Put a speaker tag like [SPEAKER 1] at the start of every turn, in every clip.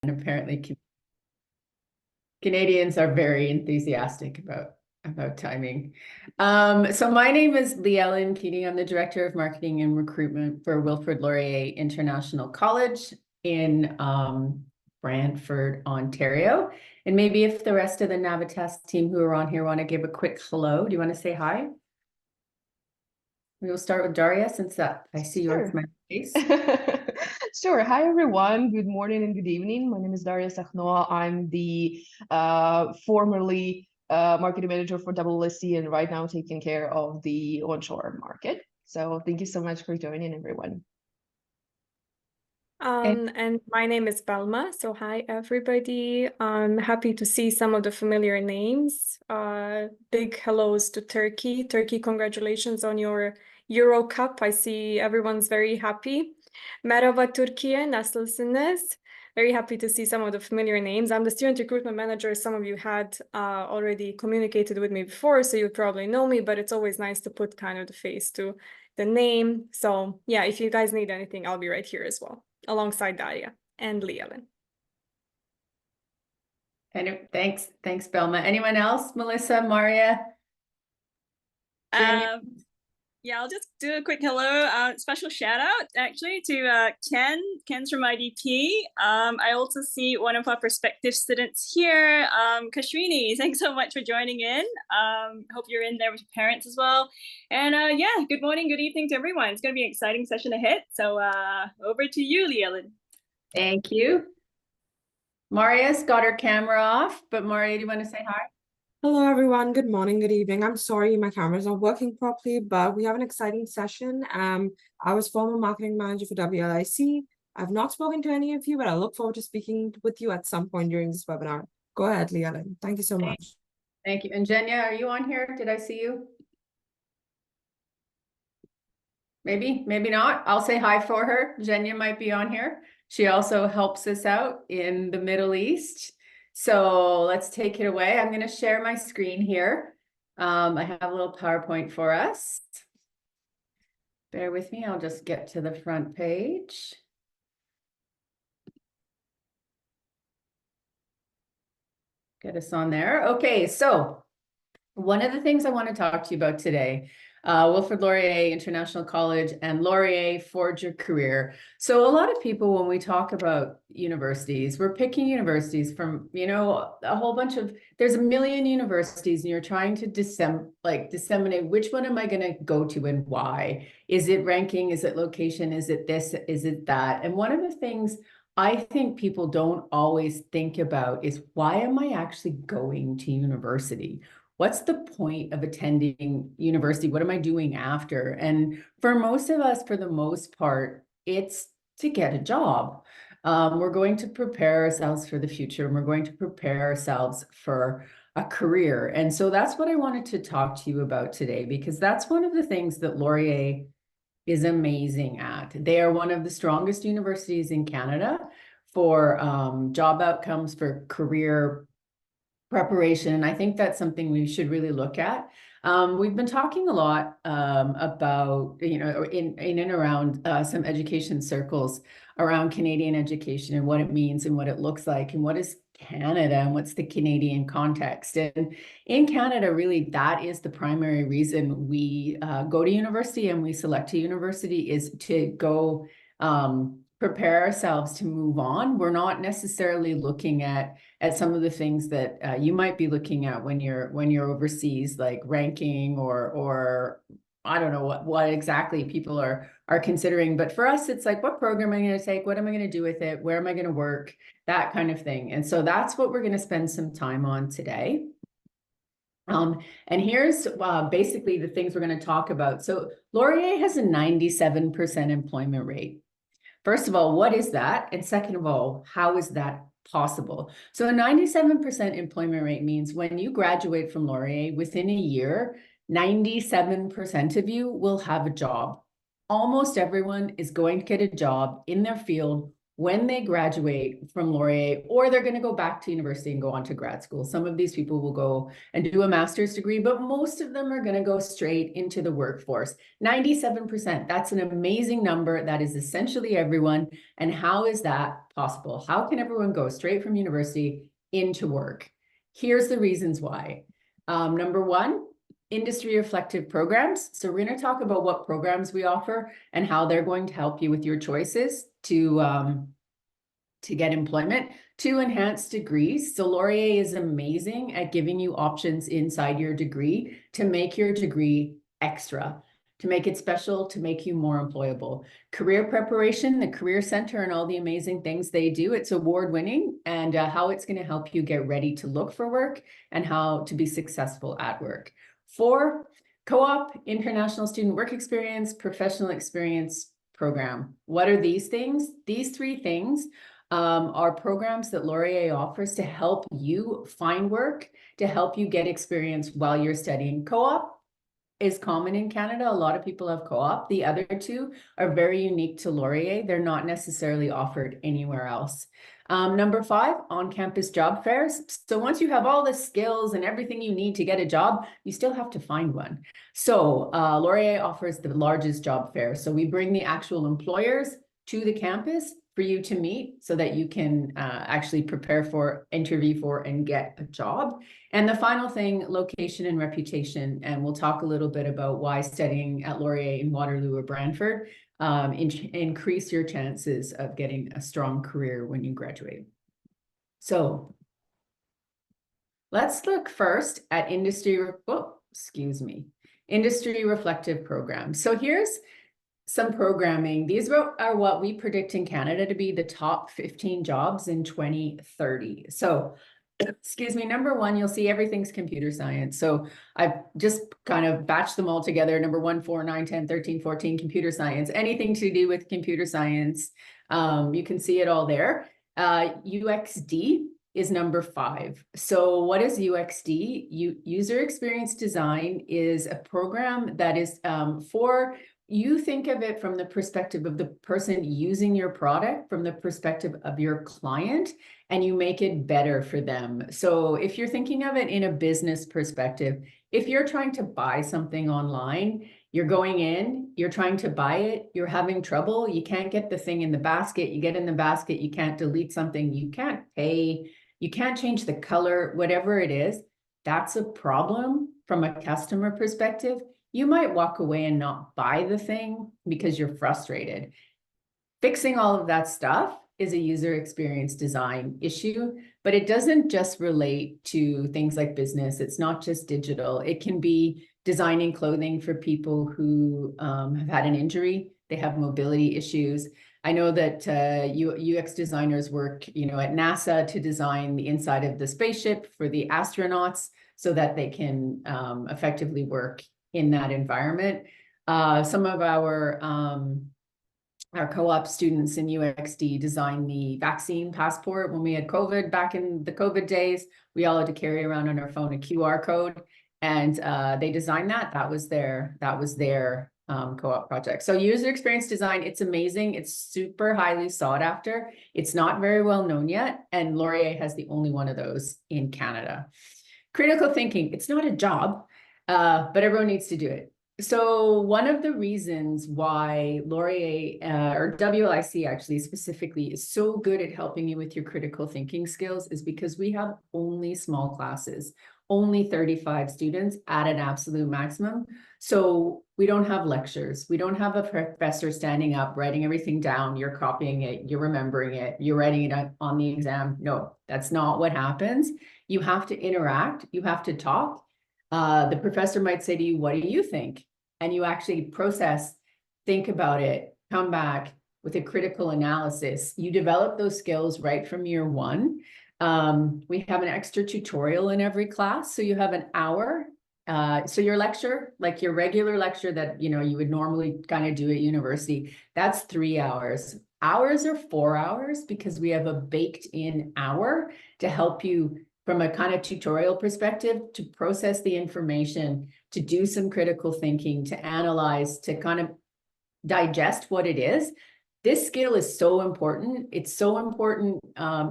[SPEAKER 1] And apparently Canadians are very enthusiastic about timing. So my name is Leigh-Ellen Keating. I'm the Director of Marketing and Recruitment for Wilfrid Laurier International College in Brantford, Ontario. And maybe if the rest of the Navitas team who are on here want to give a quick hello, do you want to say hi? We will start with Daria since I see your face.
[SPEAKER 2] Sure. Hi, everyone. Good morning and good evening. My name is Daria Sakhnoa. I'm the formerly marketing manager for WLIC and right now taking care of the onshore market. So thank you so much for joining, everyone.
[SPEAKER 3] And my name is Belma. So hi, everybody. I'm happy to see some of the familiar names. Big hellos to Turkey. Turkey, congratulations on your Euro Cup. I see everyone's very happy. Merhaba Türkiye, nasılsınız? Very happy to see some of the familiar names. I'm the student recruitment manager. Some of you had already communicated with me before, so you probably know me, but it's always nice to put kind of the face to the name. So yeah, if you guys need anything, I'll be right here as well, alongside Daria and Leigh-Ellen.
[SPEAKER 1] And thanks, Belma. Anyone else? Melissa, Maria?
[SPEAKER 4] Yeah, I'll just do a quick hello. Special shout out actually to Ken. Ken's from IDP. I also see one of our prospective students here, Kashrini. Thanks so much for joining in. Hope you're in there with your parents as well. And yeah, good morning, good evening to everyone. It's going to be an exciting session ahead. So over to you, Leigh-Ellen.
[SPEAKER 1] Thank you. Maria's got her camera off, but Maria, do you want to say hi?
[SPEAKER 5] Hello, everyone. Good morning, good evening. I'm sorry my camera's not working properly, but we have an exciting session. I was former marketing manager for WLIC. I've not spoken to any of you, but I look forward to speaking with you at some point during this webinar. Go ahead, Leigh-Ellen. Thank you so much.
[SPEAKER 1] Thank you. And Jenya, are you on here? Did I see you? Maybe, maybe not. I'll say hi for her. Jenya might be on here. She also helps us out in the Middle East. So let's take it away. I'm going to share my screen here. I have a little PowerPoint for us. Bear with me. I'll just get to the front page. Get us on there. Okay, so one of the things I want to talk to you about today, Wilfrid Laurier International College and Laurier Forge Your Career. So a lot of people, when we talk about universities, we're picking universities from, you know, a whole bunch of, there's a million universities and you're trying to disseminate which one am I going to go to and why? Is it ranking? Is it location? Is it this? Is it that? And one of the things I think people don't always think about is, why am I actually going to university? What's the point of attending university? What am I doing after? And for most of us, for the most part, it's to get a job. We're going to prepare ourselves for the future, and we're going to prepare ourselves for a career. And so that's what I wanted to talk to you about today, because that's one of the things that Laurier is amazing at. They are one of the strongest universities in Canada for job outcomes, for career preparation. And I think that's something we should really look at. We've been talking a lot about, you know, in and around some education circles around Canadian education and what it means and what it looks like and what is Canada and what's the Canadian context. And in Canada, really, that is the primary reason we go to university and we select a university, is to go prepare ourselves to move on. We're not necessarily looking at some of the things that you might be looking at when you're overseas, like ranking or I don't know what exactly people are considering. But for us, it's like, what program am I going to take? What am I going to do with it? Where am I going to work? That kind of thing. And so that's what we're going to spend some time on today. And here's basically the things we're going to talk about. So Laurier has a 97% employment rate. First of all, what is that? And second of all, how is that possible? So a 97% employment rate means when you graduate from Laurier, within a year, 97% of you will have a job. Almost everyone is going to get a job in their field when they graduate from Laurier, or they're going to go back to university and go on to grad school. Some of these people will go and do a master's degree, but most of them are going to go straight into the workforce. 97%, that's an amazing number. That is essentially everyone. And how is that possible? How can everyone go straight from university into work? Here's the reasons why. Number one, industry reflective programs. So we're going to talk about what programs we offer and how they're going to help you with your choices to get employment. Two, enhanced degrees. So Laurier is amazing at giving you options inside your degree to make your degree extra, to make it special, to make you more employable. Career preparation, the Career Center and all the amazing things they do, it's award-winning, and how it's going to help you get ready to look for work and how to be successful at work. 4, co-op, international student work experience, professional experience program. What are these things? These 3 things are programs that Laurier offers to help you find work, to help you get experience while you're studying. Co-op is common in Canada. A lot of people have co-op. The other 2 are very unique to Laurier. They're not necessarily offered anywhere else. Number 5, on-campus job fairs. So once you have all the skills and everything you need to get a job, you still have to find one. So Laurier offers the largest job fair. So we bring the actual employers to the campus for you to meet so that you can actually prepare for, interview for, and get a job. And the final thing, location and reputation. And we'll talk a little bit about why studying at Laurier in Waterloo or Brantford increase your chances of getting a strong career when you graduate. So let's look first at industry reflective programs. So here's some programming. These are what we predict in Canada to be the top 15 jobs in 2030. So excuse me, number 1, you'll see everything's computer science. So I've just kind of batched them all together. Number 1, 4, 9, 10, 13, 14, computer science, anything to do with computer science. You can see it all there. UXD is number 5. So what is UXD? User experience design is a program that is you think of it from the perspective of the person using your product, from the perspective of your client, and you make it better for them. So if you're thinking of it in a business perspective, if you're trying to buy something online, you're going in, you're trying to buy it, you're having trouble, you can't get the thing in the basket, you get in the basket, you can't delete something, you can't pay, you can't change the color, whatever it is, that's a problem from a customer perspective. You might walk away and not buy the thing because you're frustrated. Fixing all of that stuff is a user experience design issue, but it doesn't just relate to things like business. It's not just digital. It can be designing clothing for people who have had an injury. They have mobility issues. I know that UX designers work, at NASA to design the inside of the spaceship for the astronauts so that they can effectively work in that environment. Some of our co-op students in UXD designed the vaccine passport. When we had COVID, back in the COVID days, we all had to carry around on our phone a QR code, and they designed that. That was their co-op project. So user experience design, it's amazing. It's super highly sought after. It's not very well known yet, and Laurier has the only one of those in Canada. Critical thinking, it's not a job, but everyone needs to do it. So one of the reasons why Laurier, or WLIC actually specifically, is so good at helping you with your critical thinking skills is because we have only small classes, only 35 students at an absolute maximum. So we don't have lectures. We don't have a professor standing up, writing everything down. You're copying it, you're remembering it, you're writing it on the exam. No, that's not what happens. You have to interact, you have to talk. The professor might say to you, what do you think? And you actually process, think about it, come back with a critical analysis. You develop those skills right from year 1. We have an extra tutorial in every class. So you have an hour. So your lecture, like your regular lecture that, you would normally kind of do at university, that's 3 hours. Hours are 4 hours because we have a baked in hour to help you from a kind of tutorial perspective to process the information, to do some critical thinking, to analyze, to kind of digest what it is. This skill is so important. It's so important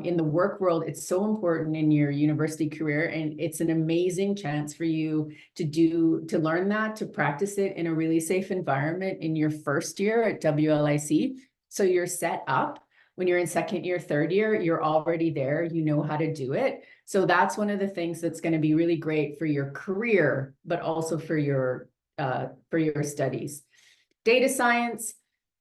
[SPEAKER 1] in the work world. It's so important in your university career. And it's an amazing chance for you to learn that, to practice it in a really safe environment in your first year at WLIC. So you're set up. When you're in second year, third year, you're already there. You know how to do it. So that's one of the things that's going to be really great for your career, but also for your studies. Data science.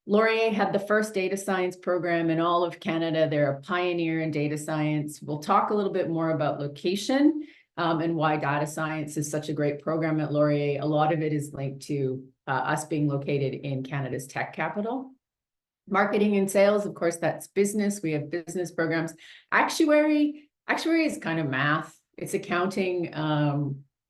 [SPEAKER 1] Laurier had the first data science program in all of Canada. They're a pioneer in data science. We'll talk a little bit more about location and why data science is such a great program at Laurier. A lot of it is linked to us being located in Canada's tech capital. Marketing and sales, of course, that's business. We have business programs. Actuary is kind of math. It's accounting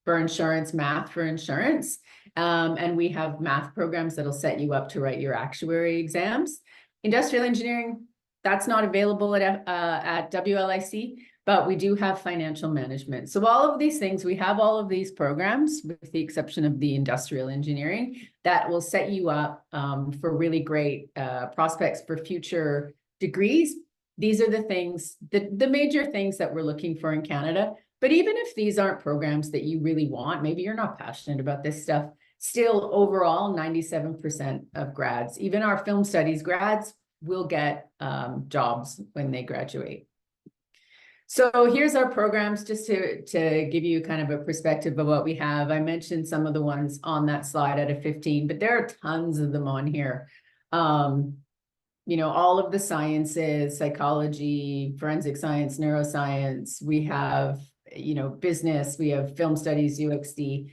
[SPEAKER 1] for insurance, math for insurance. And we have math programs that'll set you up to write your actuary exams. Industrial engineering, that's not available at WLIC, but we do have financial management. So all of these things, we have all of these programs with the exception of the industrial engineering that will set you up for really great prospects for future degrees. These are the things, the major things that we're looking for in Canada. But even if these aren't programs that you really want, maybe you're not passionate about this stuff, still overall 97% of grads, even our film studies grads, will get jobs when they graduate. So here's our programs, just to give you kind of a perspective of what we have. I mentioned some of the ones on that slide out of 15, but there are tons of them on here. You know, all of the sciences, psychology, forensic science, neuroscience. We have, you know, business, we have film studies, UXD,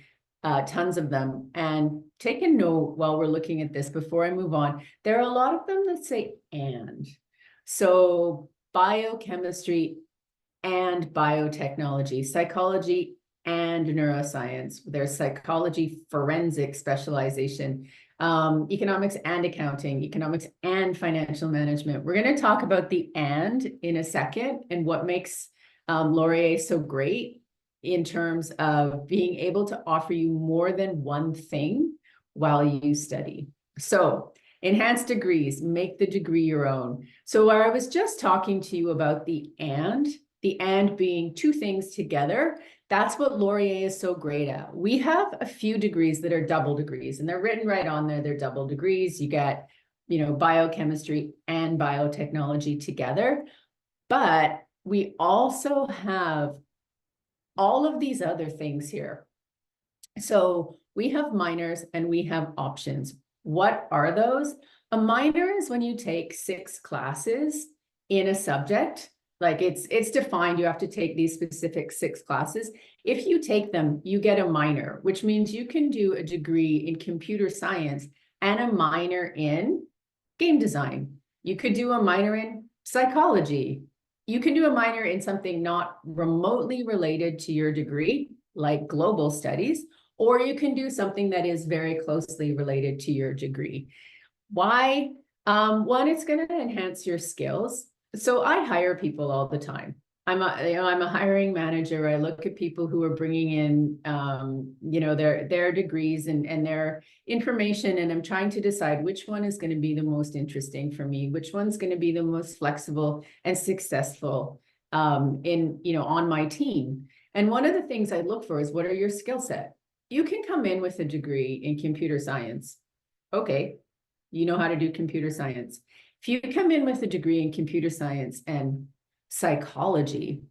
[SPEAKER 1] tons of them. And take a note while we're looking at this before I move on. There are a lot of them that say and. So biochemistry and biotechnology, psychology and neuroscience. There's psychology forensic specialization, economics and accounting, economics and financial management. We're going to talk about the and in a second and what makes Laurier so great in terms of being able to offer you more than one thing while you study. So enhanced degrees, make the degree your own. So where I was just talking to you about the and being two things together, that's what Laurier is so great at. We have a few degrees that are double degrees, and they're written right on there. They're double degrees. You get, you know, biochemistry and biotechnology together. But we also have all of these other things here. So we have minors and we have options. What are those? A minor is when you take 6 classes in a subject. Like it's defined, you have to take these specific 6 classes. If you take them, you get a minor, which means you can do a degree in computer science and a minor in game design. You could do a minor in psychology. You can do a minor in something not remotely related to your degree, like global studies, or you can do something that is very closely related to your degree. Why? One, it's going to enhance your skills. So I hire people all the time. I'm a hiring manager. I look at people who are bringing in, you know, their degrees and their information, and I'm trying to decide which one is going to be the most interesting for me, which one's going to be the most flexible and successful in, you know, on my team. And one of the things I look for is, what are your skill set? You can come in with a degree in computer science. Okay, you know how to do computer science. If you come in with a degree in computer science and psychology,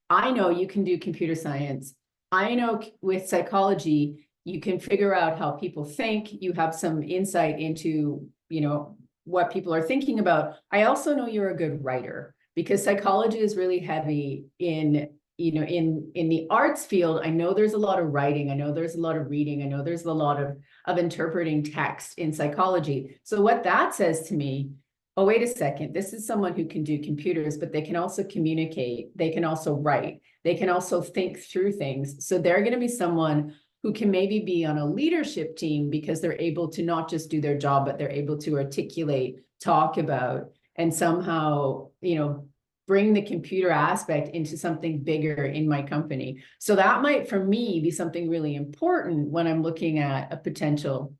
[SPEAKER 1] I know you can do computer science. I know with psychology, you can figure out how people think. You have some insight into, you know, what people are thinking about. I also know you're a good writer, because psychology is really heavy in, you know, in the arts field. I know there's a lot of writing. I know there's a lot of reading. I know there's a lot of interpreting text in psychology. So what that says to me, oh, wait a second, this is someone who can do computers, but they can also communicate. They can also write. They can also think through things. So they're going to be someone who can maybe be on a leadership team, because they're able to not just do their job, but they're able to articulate, talk about, and somehow, you know, bring the computer aspect into something bigger in my company. So that might, for me, be something really important when I'm looking at a potential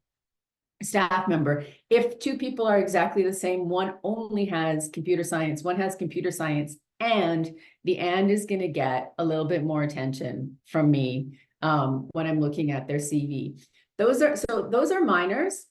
[SPEAKER 1] staff member. If two people are exactly the same, one only has computer science, one has computer science, and the and is going to get a little bit more attention from me when I'm looking at their CV. Those are minors.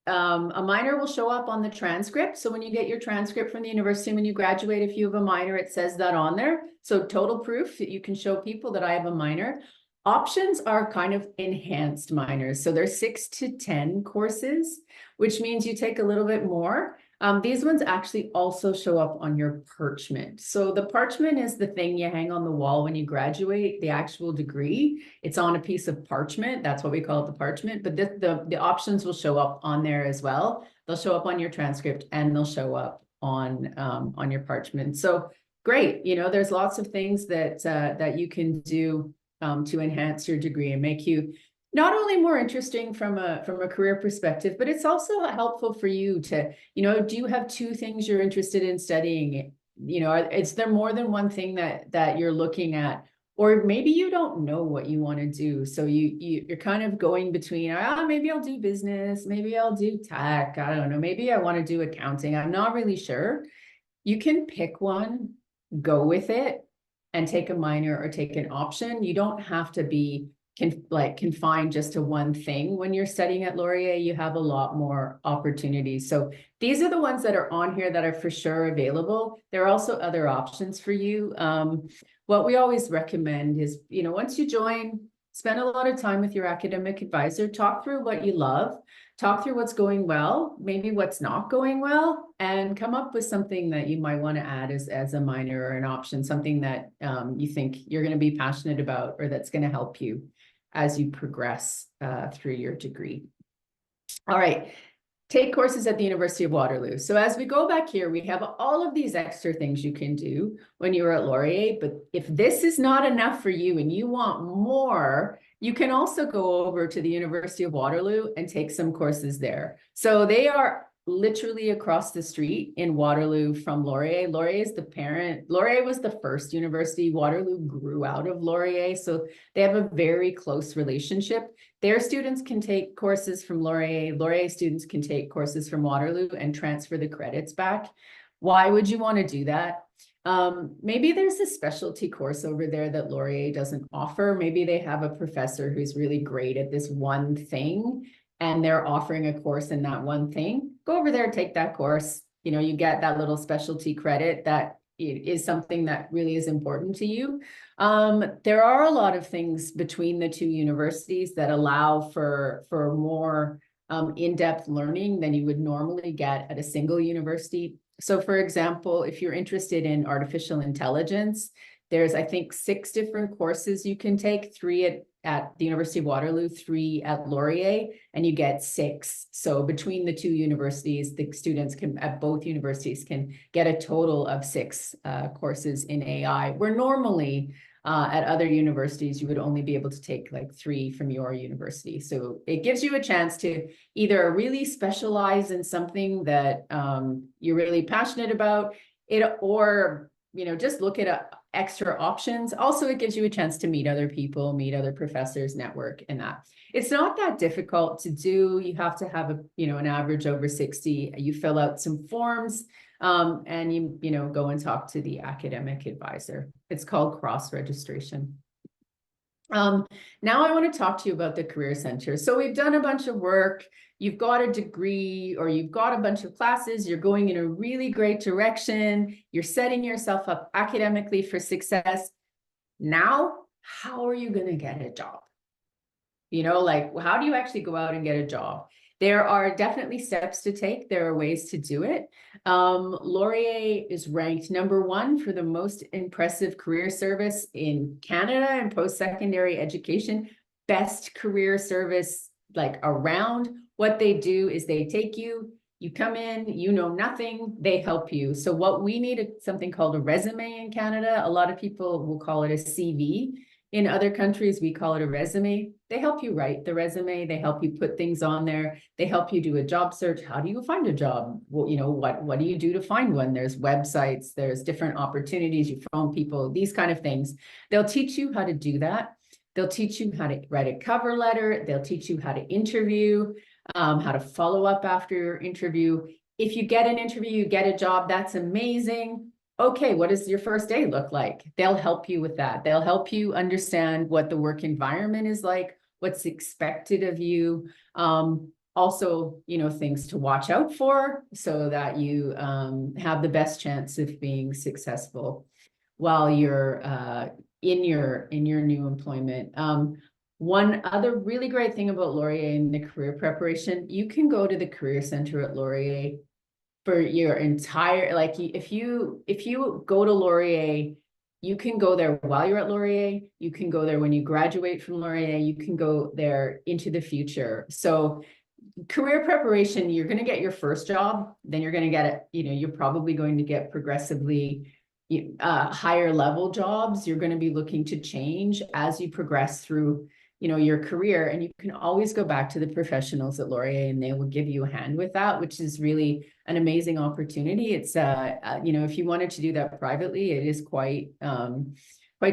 [SPEAKER 1] A minor will show up on the transcript. So when you get your transcript from the university, when you graduate, if you have a minor, it says that on there. So total proof that you can show people that I have a minor. Options are kind of enhanced minors. So they're 6 to 10 courses, which means you take a little bit more. These ones actually also show up on your parchment. So the parchment is the thing you hang on the wall when you graduate, the actual degree. It's on a piece of parchment. That's what we call it, the parchment. But the options will show up on there as well. They'll show up on your transcript and they'll show up on your parchment. So great. You know, there's lots of things that that you can do to enhance your degree and make you not only more interesting from a career perspective, but it's also helpful for you to, you know, do you have two things you're interested in studying? You know, is there more than one thing that you're looking at? Or maybe you don't know what you want to do. So you're kind of going between, maybe I'll do business, maybe I'll do tech, I don't know, maybe I want to do accounting, I'm not really sure. You can pick one, go with it, and take a minor or take an option. You don't have to be confined just to one thing. When you're studying at Laurier, you have a lot more opportunities. So these are the ones that are on here that are for sure available. There are also other options for you. What we always recommend is, you know, once you join, spend a lot of time with your academic advisor, talk through what you love, talk through what's going well, maybe what's not going well, and come up with something that you might want to add as a minor or an option, something that you think you're going to be passionate about or that's going to help you as you progress through your degree. All right, take courses at the University of Waterloo. So as we go back here, we have all of these extra things you can do when you're at Laurier, but if this is not enough for you and you want more, you can also go over to the University of Waterloo and take some courses there. So they are literally across the street in Waterloo from Laurier. Laurier is the parent. Laurier was the first university. Waterloo grew out of Laurier. So they have a very close relationship. Their students can take courses from Laurier. Laurier students can take courses from Waterloo and transfer the credits back. Why would you want to do that? Maybe there's a specialty course over there that Laurier doesn't offer. Maybe they have a professor who's really great at this one thing and they're offering a course in that one thing. Go over there, take that course. You know, you get that little specialty credit that is something that really is important to you. There are a lot of things between the two universities that allow for more in-depth learning than you would normally get at a single university. So for example, if you're interested in artificial intelligence, there's, I think, 6 different courses you can take, 3 at the University of Waterloo, 3 at Laurier, and you get 6. So between the two universities, the students can, at both universities, can get a total of 6 courses in AI, where normally at other universities, you would only be able to take like 3 from your university. So it gives you a chance to either really specialize in something that you're really passionate about, or, you know, just look at extra options. Also, it gives you a chance to meet other people, meet other professors, network, and that. It's not that difficult to do. You have to have an average over 60. You fill out some forms and you go and talk to the academic advisor. It's called cross-registration. Now I want to talk to you about the Career Center. So we've done a bunch of work. You've got a degree or you've got a bunch of classes. You're going in a really great direction. You're setting yourself up academically for success. Now, how are you going to get a job? You know, like, how do you actually go out and get a job? There are definitely steps to take. There are ways to do it. Laurier is ranked #1 for the most impressive career service in Canada in post-secondary education. Best career service like around. What they do is they take you, you come in, you know nothing, they help you. So what we need is something called a resume in Canada. A lot of people will call it a CV. In other countries, we call it a resume. They help you write the resume. They help you put things on there. They help you do a job search. How do you find a job? Well, you know, what do you do to find one? There's websites, there's different opportunities. You phone people, these kind of things. They'll teach you how to do that. They'll teach you how to write a cover letter. They'll teach you how to interview. how to follow up after your interview. If you get an interview, you get a job, that's amazing. Okay, what does your first day look like? They'll help you with that. They'll help you understand what the work environment is like, what's expected of you. Also, things to watch out for so that you have the best chance of being successful while you're in your new employment. One other really great thing about Laurier in the career preparation, you can go to the Career Center at Laurier for your entire, like if you go to Laurier, you can go there while you're at Laurier, you can go there when you graduate from Laurier, you can go there into the future. So career preparation, you're going to get your first job, then you're going to get it, you're probably going to get progressively higher level jobs. You're going to be looking to change as you progress through your career, and you can always go back to the professionals at Laurier and they will give you a hand with that, which is really an amazing opportunity. It's if you wanted to do that privately, it is quite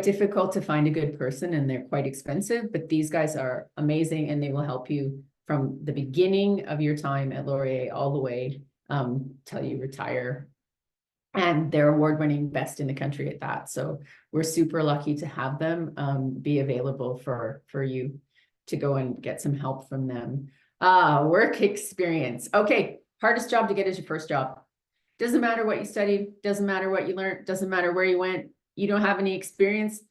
[SPEAKER 1] difficult to find a good person, and they're quite expensive, but these guys are amazing and they will help you from the beginning of your time at Laurier all the way till you retire. And they're award-winning, best in the country at that. So we're super lucky to have them be available for you to go and get some help from them. Work experience. Okay, hardest job to get is your first job. Doesn't matter what you studied, doesn't matter what you learned, doesn't matter where you went, you don't have any experience,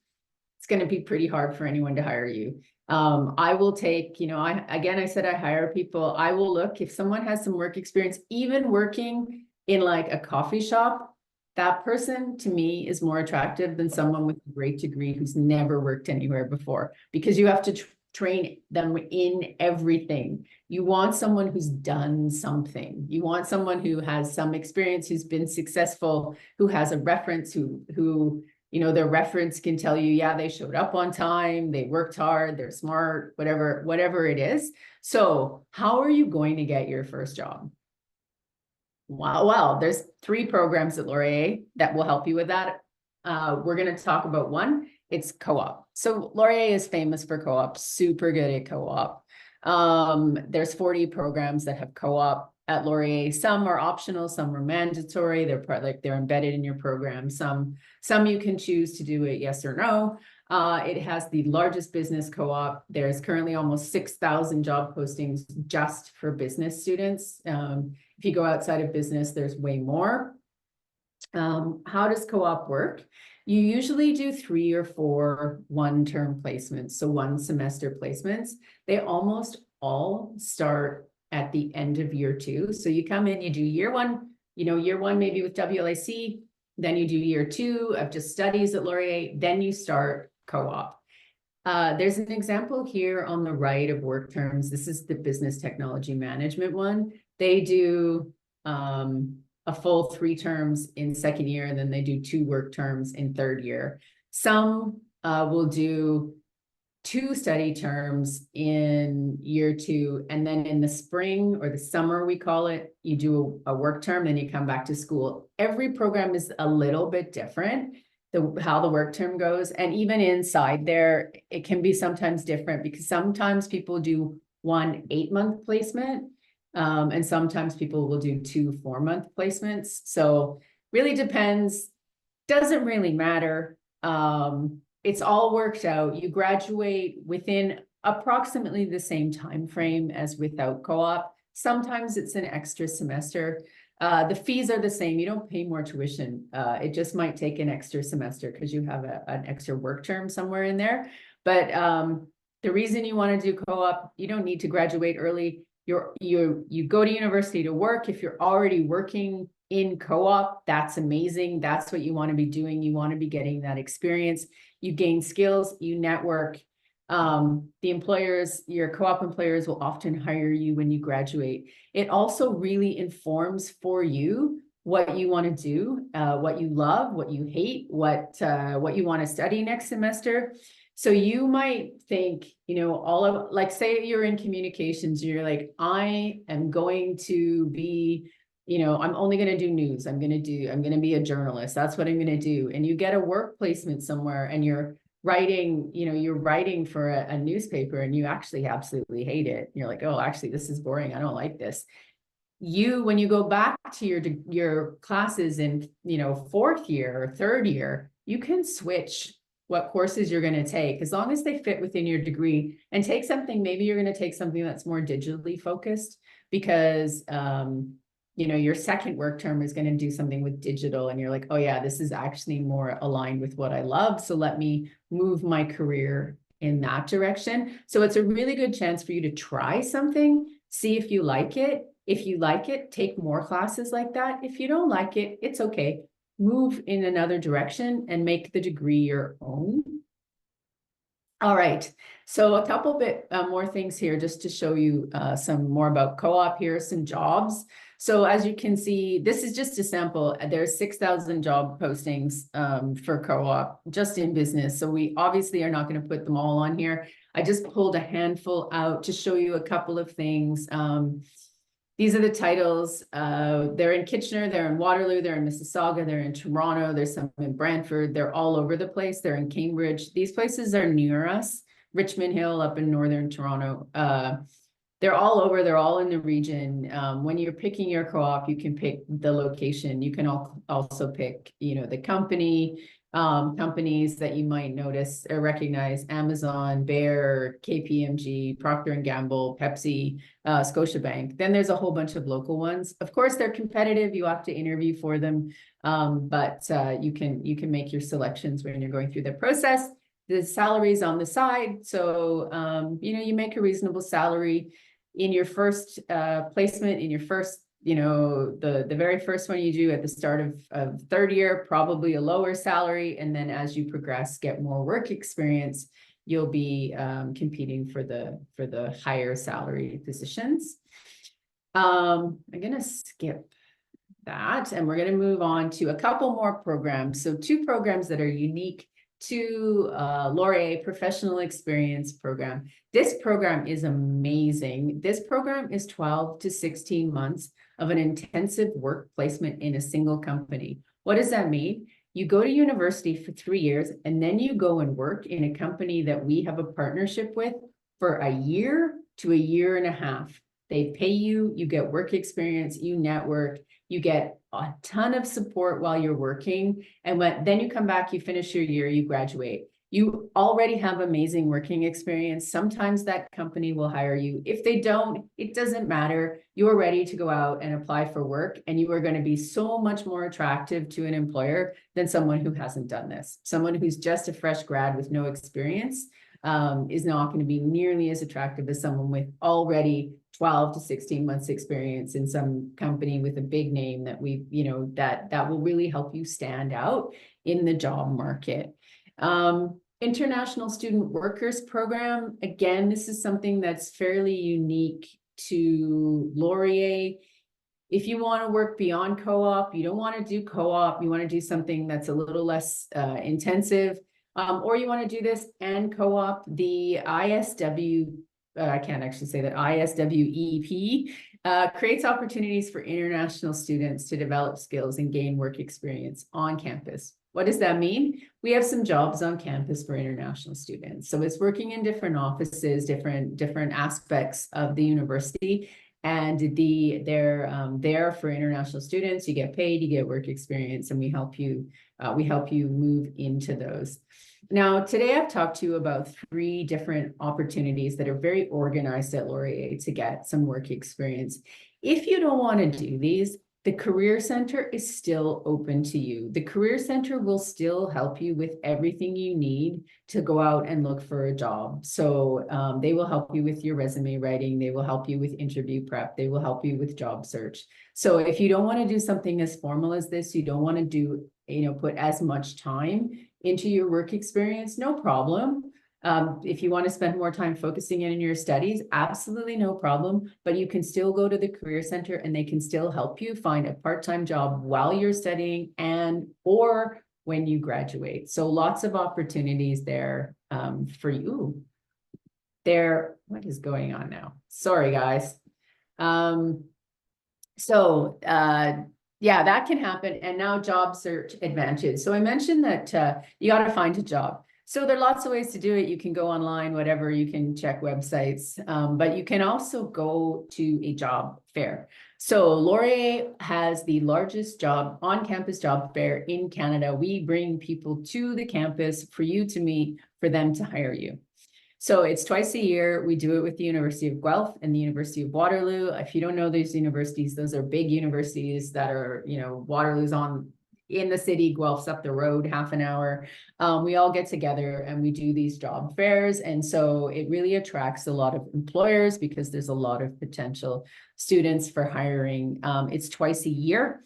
[SPEAKER 1] it's going to be pretty hard for anyone to hire you. I will take, I said I hire people. I will look if someone has some work experience, even working in like a coffee shop. That person to me is more attractive than someone with a great degree who's never worked anywhere before, because you have to train them in everything. You want someone who's done something. You want someone who has some experience, who's been successful, who has a reference, who their reference can tell you, yeah, they showed up on time, they worked hard, they're smart, whatever it is. So how are you going to get your first job? Wow. Well, there's 3 programs at Laurier that will help you with that. We're going to talk about one. It's co-op. So Laurier is famous for co-op, super good at co-op. There's 40 programs that have co-op at Laurier. Some are optional, some are mandatory. They're embedded in your program. Some you can choose to do it yes or no. It has the largest business co-op. There's currently almost 6,000 job postings just for business students. If you go outside of business, there's way more. How does co-op work? You usually do 3 or 4 one-term placements, so 1 semester placements. They almost all start at the end of year 2. So you come in, you do year 1, year 1 maybe with WLIC, then you do year 2 of just studies at Laurier, then you start co-op. There's an example here on the right of work terms. This is the business technology management one. They do a full 3 terms in second year, and then they do 2 work terms in third year. Some will do 2 study terms in year 2, and then in the spring or the summer, we call it, you do a work term, then you come back to school. Every program is a little bit different, how the work term goes. And even inside there, it can be sometimes different, because sometimes people do 1 8-month placement, and sometimes people will do 2 4-month placements. So really depends, doesn't really matter. It's all worked out. You graduate within approximately the same time frame as without co-op. Sometimes it's an extra semester. The fees are the same. You don't pay more tuition. It just might take an extra semester because you have an extra work term somewhere in there. But the reason you want to do co-op, you don't need to graduate early. You go to university to work. If you're already working in co-op, that's amazing. That's what you want to be doing. You want to be getting that experience. You gain skills, you network. The employers, your co-op employers will often hire you when you graduate. It also really informs for you what you want to do, what you love, what you hate, what you want to study next semester. So you might think, like say you're in communications, you're like, I am going to be, I'm only going to do news. I'm going to be a journalist. That's what I'm going to do. And you get a work placement somewhere and you're writing, you're writing for a newspaper and you actually absolutely hate it. You're like, oh, actually, this is boring. I don't like this. When you go back to your classes in, fourth year or third year, you can switch what courses you're going to take as long as they fit within your degree, and take something, maybe you're going to take something that's more digitally focused because, your second work term is going to do something with digital and you're like, oh yeah, this is actually more aligned with what I love. So let me move my career in that direction. So it's a really good chance for you to try something, see if you like it. If you like it, take more classes like that. If you don't like it, it's okay. Move in another direction and make the degree your own. All right, so a couple bit more things here just to show you some more about co-op. Here are some jobs. So as you can see, this is just a sample. There's 6,000 job postings for co-op just in business. So we obviously are not going to put them all on here. I just pulled a handful out to show you a couple of things. These are the titles. They're in Kitchener, they're in Waterloo, they're in Mississauga, they're in Toronto, there's some in Brantford, they're all over the place. They're in Cambridge. These places are near us. Richmond Hill up in northern Toronto. They're all over, they're all in the region. When you're picking your co-op, you can pick the location. You can also pick, the company, companies that you might notice or recognize: Amazon, Bayer, KPMG, Procter & Gamble, Pepsi, Scotiabank. Then there's a whole bunch of local ones. Of course, they're competitive. You have to interview for them, but you can make your selections when you're going through the process. The salary's on the side, so you make a reasonable salary in your first placement, in your first, the very first one you do at the start of third year, probably a lower salary, and then as you progress, get more work experience, you'll be competing for the higher salary positions. I'm gonna skip that, and we're gonna move on to a couple more programs. So 2 programs that are unique to Laurier Professional Experience Program. This program is amazing. This program is 12 to 16 months of an intensive work placement in a single company. What does that mean? You go to university for 3 years and then you go and work in a company that we have a partnership with for a year to a year and a half. They pay you, you get work experience, you network, you get a ton of support while you're working. And then you come back, you finish your year, you graduate. You already have amazing working experience. Sometimes that company will hire you. If they don't, it doesn't matter. You're ready to go out and apply for work, and you are going to be so much more attractive to an employer than someone who hasn't done this. Someone who's just a fresh grad with no experience is not going to be nearly as attractive as someone with already 12 to 16 months experience in some company with a big name that that will really help you stand out in the job market. International Student Workers Program. Again, this is something that's fairly unique to Laurier. If you want to work beyond co-op, you don't want to do co-op, you want to do something that's a little less intensive, or you want to do this and co-op, the ISW, I can't actually say that, ISWEP creates opportunities for international students to develop skills and gain work experience on campus. What does that mean? We have some jobs on campus for international students. So it's working in different offices, different aspects of the university. And they're there for international students. You get paid, you get work experience, and we help you move into those. Now, today I've talked to you about 3 different opportunities that are very organized at Laurier to get some work experience. If you don't want to do these, the Career Center is still open to you. The Career Center will still help you with everything you need to go out and look for a job. So they will help you with your resume writing. They will help you with interview prep. They will help you with job search. So if you don't want to do something as formal as this, you don't want to do, put as much time into your work experience, no problem. If you want to spend more time focusing in your studies, absolutely no problem, but you can still go to the Career Center and they can still help you find a part-time job while you're studying or when you graduate. So lots of opportunities there for you. What is going on now? Sorry, guys. Yeah, that can happen. And now job search advantage. So I mentioned that you got to find a job. So there are lots of ways to do it. You can go online, whatever, you can check websites, but you can also go to a job fair. So Laurier has the largest on-campus job fair in Canada. We bring people to the campus for you to meet, for them to hire you. So it's twice a year. We do it with the University of Guelph and the University of Waterloo. If you don't know those universities, those are big universities that are, Waterloo's in the city, Guelph's up the road, half an hour. We all get together and we do these job fairs. And so it really attracts a lot of employers because there's a lot of potential students for hiring. It's twice a year.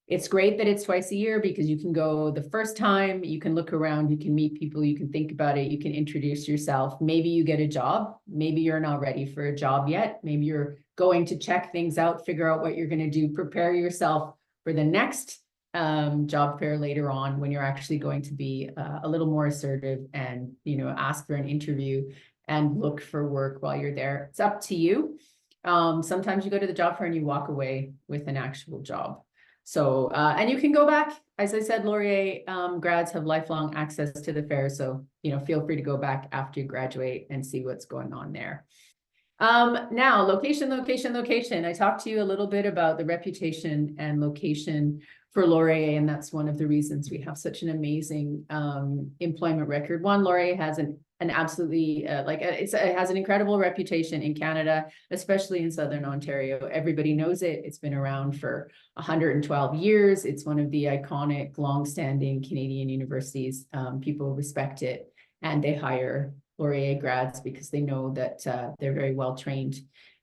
[SPEAKER 1] It's great that it's twice a year because you can go the first time, you can look around, you can meet people, you can think about it, you can introduce yourself. Maybe you get a job. Maybe you're not ready for a job yet. Maybe you're going to check things out, figure out what you're going to do, prepare yourself for the next job fair later on when you're actually going to be a little more assertive and, ask for an interview and look for work while you're there. It's up to you. Sometimes you go to the job fair and you walk away with an actual job. So, and you can go back, as I said, Laurier grads have lifelong access to the fair. So, feel free to go back after you graduate and see what's going on there. Now, location. I talked to you a little bit about the reputation and location for Laurier, and that's one of the reasons we have such an amazing employment record. One, Laurier has an absolutely it has an incredible reputation in Canada, especially in Southern Ontario. Everybody knows it. It's been around for 112 years. It's one of the iconic, long-standing Canadian universities. People respect it, and they hire Laurier grads because they know that they're very well trained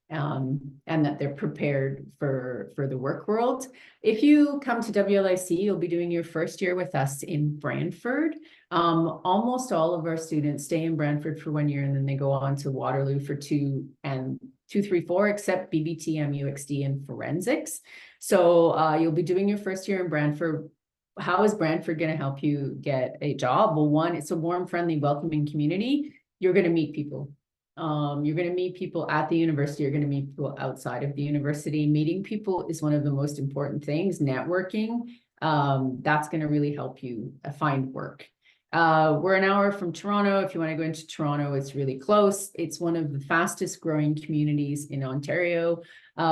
[SPEAKER 1] and that they're prepared for the work world. If you come to WLIC, you'll be doing your first year with us in Brantford. Almost all of our students stay in Brantford for 1 year and then they go on to Waterloo for 2 and 2, 3, 4, except BBT, MUXD, and forensics. So you'll be doing your first year in Brantford. How is Brantford going to help you get a job? Well, one, it's a warm, friendly, welcoming community. You're going to meet people. You're going to meet people at the university. You're going to meet people outside of the university. Meeting people is one of the most important things. Networking, that's going to really help you find work. We're an hour from Toronto. If you want to go into Toronto, it's really close. It's one of the fastest growing communities in Ontario,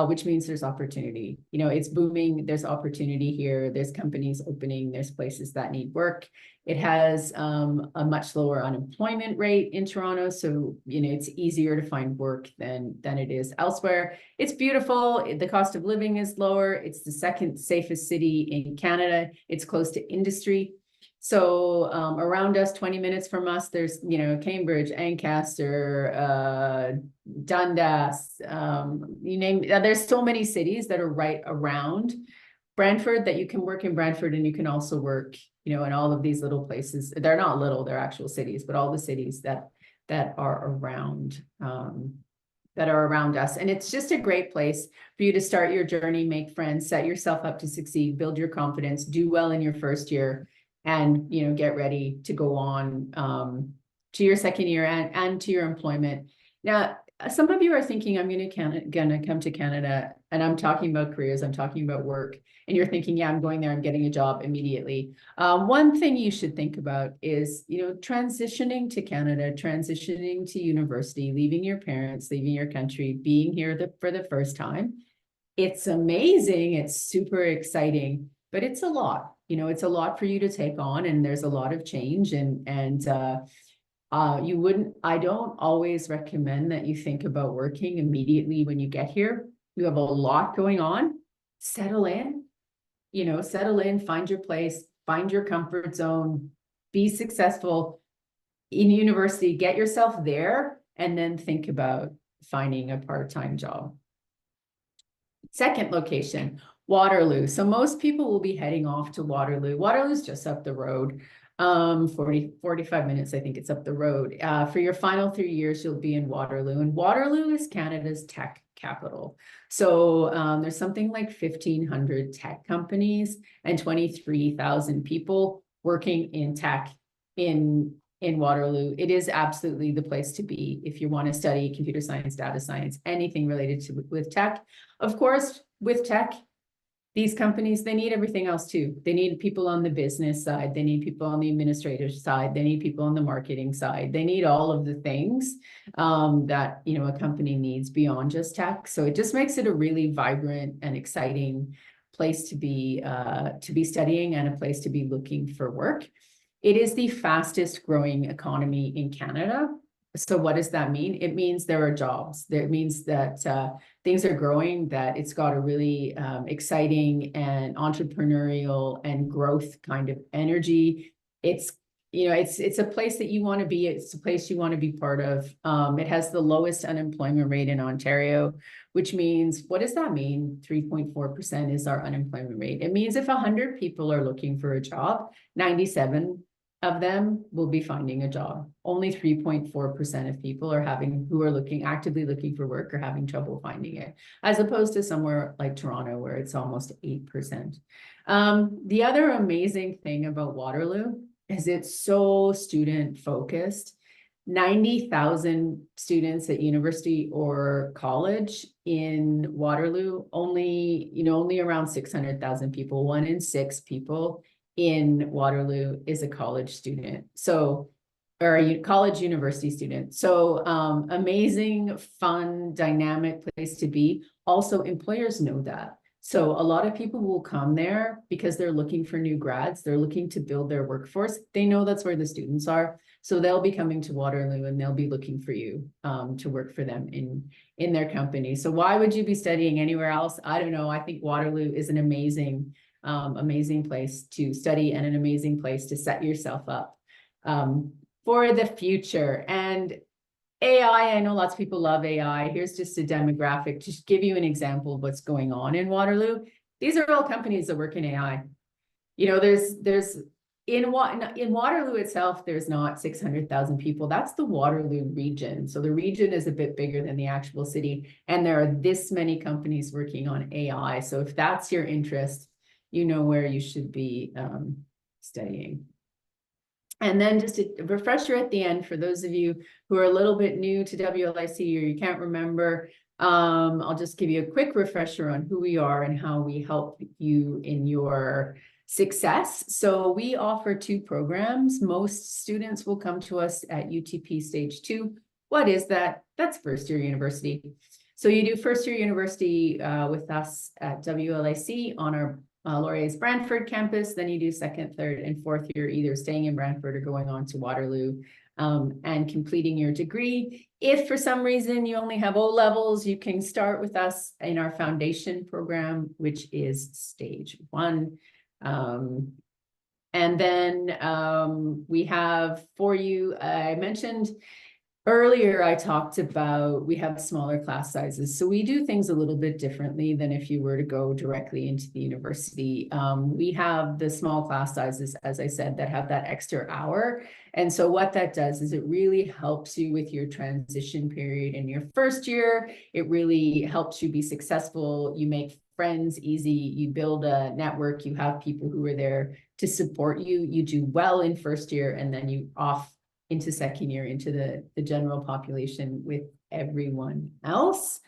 [SPEAKER 1] which means there's opportunity. It's booming. There's opportunity here. There's companies opening. There's places that need work. It has a much lower unemployment rate in Toronto. So, it's easier to find work than it is elsewhere. It's beautiful. The cost of living is lower. It's the second safest city in Canada. It's close to industry. So around us, 20 minutes from us, there's, Cambridge, Ancaster, Dundas, you name, there's so many cities that are right around Brantford that you can work in Brantford, and you can also work, in all of these little places. They're not little, they're actual cities, but all the cities that are around us. And it's just a great place for you to start your journey, make friends, set yourself up to succeed, build your confidence, do well in your first year, and get ready to go on to your second year and to your employment. Now, some of you are thinking, I'm gonna come to Canada, and I'm talking about careers, I'm talking about work, and you're thinking, yeah, I'm going there, I'm getting a job immediately. One thing you should think about is, transitioning to Canada, transitioning to university, leaving your parents, leaving your country, being here for the first time. It's amazing, it's super exciting, but it's a lot. It's a lot for you to take on, and there's a lot of change, I don't always recommend that you think about working immediately when you get here. You have a lot going on. Settle in, find your place, find your comfort zone, be successful in university, get yourself there, and then think about finding a part-time job. Second location, Waterloo. So most people will be heading off to Waterloo. Waterloo's just up the road, 45 minutes, I think it's up the road. For your final 3 years, you'll be in Waterloo. And Waterloo is Canada's tech capital. So there's something like 1,500 tech companies and 23,000 people working in tech in Waterloo. It is absolutely the place to be if you want to study computer science, data science, anything related with tech. Of course, with tech, these companies, they need everything else too. They need people on the business side. They need people on the administrative side. They need people on the marketing side. They need all of the things that, you know, a company needs beyond just tech. So it just makes it a really vibrant and exciting place to be studying and a place to be looking for work. It is the fastest growing economy in Canada. So what does that mean? It means there are jobs. It means that things are growing, that it's got a really exciting and entrepreneurial and growth kind of energy. It's, you know, it's a place that you want to be. It's a place you want to be part of. It has the lowest unemployment rate in Ontario, which means, what does that mean? 3.4% is our unemployment rate. It means if 100 people are looking for a job, 97 of them will be finding a job. Only 3.4% of people are actively looking for work or having trouble finding it, as opposed to somewhere like Toronto, where it's almost 8%. The other amazing thing about Waterloo is it's so student focused. 90,000 students at university or college in Waterloo, only around 600,000 people, 1 in 6 people in Waterloo is a college student. So, or a college university student. So amazing, fun, dynamic place to be. Also, employers know that. So a lot of people will come there because they're looking for new grads. They're looking to build their workforce. They know that's where the students are. So they'll be coming to Waterloo and they'll be looking for you to work for them in their company. So why would you be studying anywhere else? I don't know. I think Waterloo is an amazing place to study and an amazing place to set yourself up for the future. And AI, I know lots of people love AI. Here's just a demographic to give you an example of what's going on in Waterloo. These are all companies that work in AI. You know, there's in Waterloo itself, there's not 600,000 people. That's the Waterloo region. So the region is a bit bigger than the actual city. And there are this many companies working on AI. So if that's your interest, you know where you should be studying. And then just a refresher at the end for those of you who are a little bit new to WLIC or you can't remember, I'll just give you a quick refresher on who we are and how we help you in your success. So we offer 2 programs. Most students will come to us at UTP Stage 2. What is that? That's first year university. So you do first year university with us at WLIC on our Laurier's Brantford campus. Then you do second, third, and fourth year, either staying in Brantford or going on to Waterloo and completing your degree. If for some reason you only have O levels, you can start with us in our foundation program, which is stage 1. And then we have for you, I mentioned earlier, I talked about we have smaller class sizes. So we do things a little bit differently than if you were to go directly into the university. We have the small class sizes, as I said, that have that extra hour. And so what that does is it really helps you with your transition period in your first year. It really helps you be successful. You make friends easy. You build a network. You have people who are there to support you. You do well in first year, and then you off into second year, into the general population with everyone else.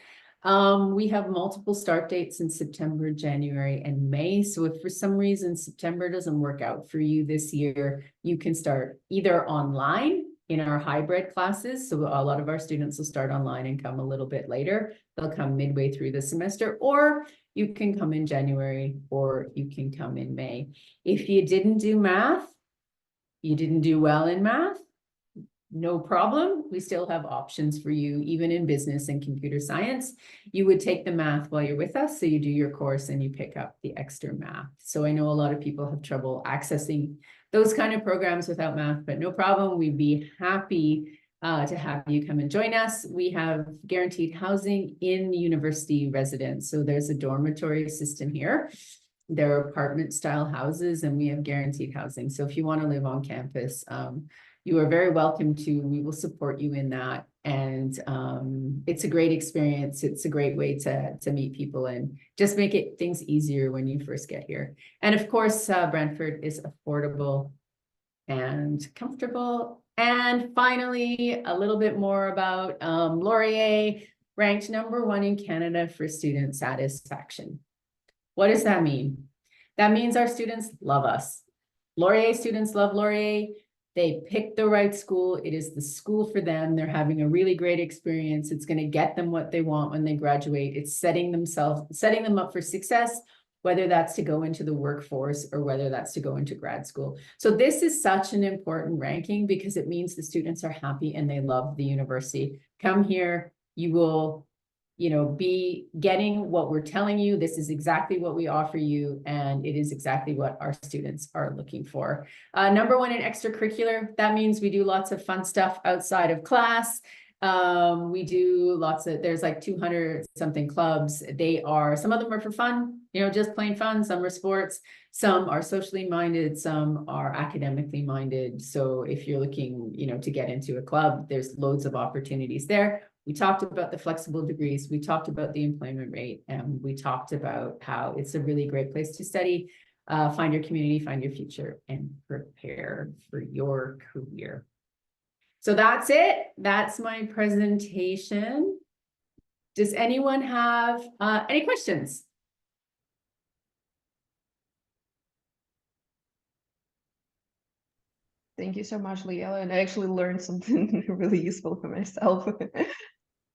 [SPEAKER 1] We have multiple start dates in September, January, and May. So if for some reason September doesn't work out for you this year, you can start either online in our hybrid classes. So a lot of our students will start online and come a little bit later. They'll come midway through the semester, or you can come in January, or you can come in May. If you didn't do math, you didn't do well in math, no problem. We still have options for you, even in business and computer science. You would take the math while you're with us. So you do your course and you pick up the extra math. So I know a lot of people have trouble accessing those kind of programs without math, but no problem. We'd be happy to have you come and join us. We have guaranteed housing in university residence. So there's a dormitory system here. There are apartment style houses, and we have guaranteed housing. So if you want to live on campus, you are very welcome to. We will support you in that. And it's a great experience. It's a great way to meet people and just make things easier when you first get here. And of course, Brantford is affordable and comfortable. And finally, a little bit more about Laurier, ranked #1 in Canada for student satisfaction. What does that mean? That means our students love us. Laurier students love Laurier. They picked the right school. It is the school for them. They're having a really great experience. It's going to get them what they want when they graduate. It's setting them up for success, whether that's to go into the workforce or whether that's to go into grad school. So this is such an important ranking because it means the students are happy and they love the university. Come here, you will, be getting what we're telling you. This is exactly what we offer you, and it is exactly what our students are looking for. Number one in extracurricular, that means we do lots of fun stuff outside of class. We do there's like 200 something clubs. Some of them are for fun, just plain fun. Some are sports, some are socially minded, some are academically minded. So if you're looking, to get into a club, there's loads of opportunities there. We talked about the flexible degrees. We talked about the employment rate, and we talked about how it's a really great place to study, find your community, find your future, and prepare for your career. So that's it. That's my presentation. Does anyone have any questions?
[SPEAKER 2] Thank you so much, Leigh-Ellen. I actually learned something really useful for myself.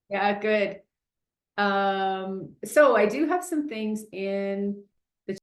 [SPEAKER 1] Yeah, good. So I do have some things in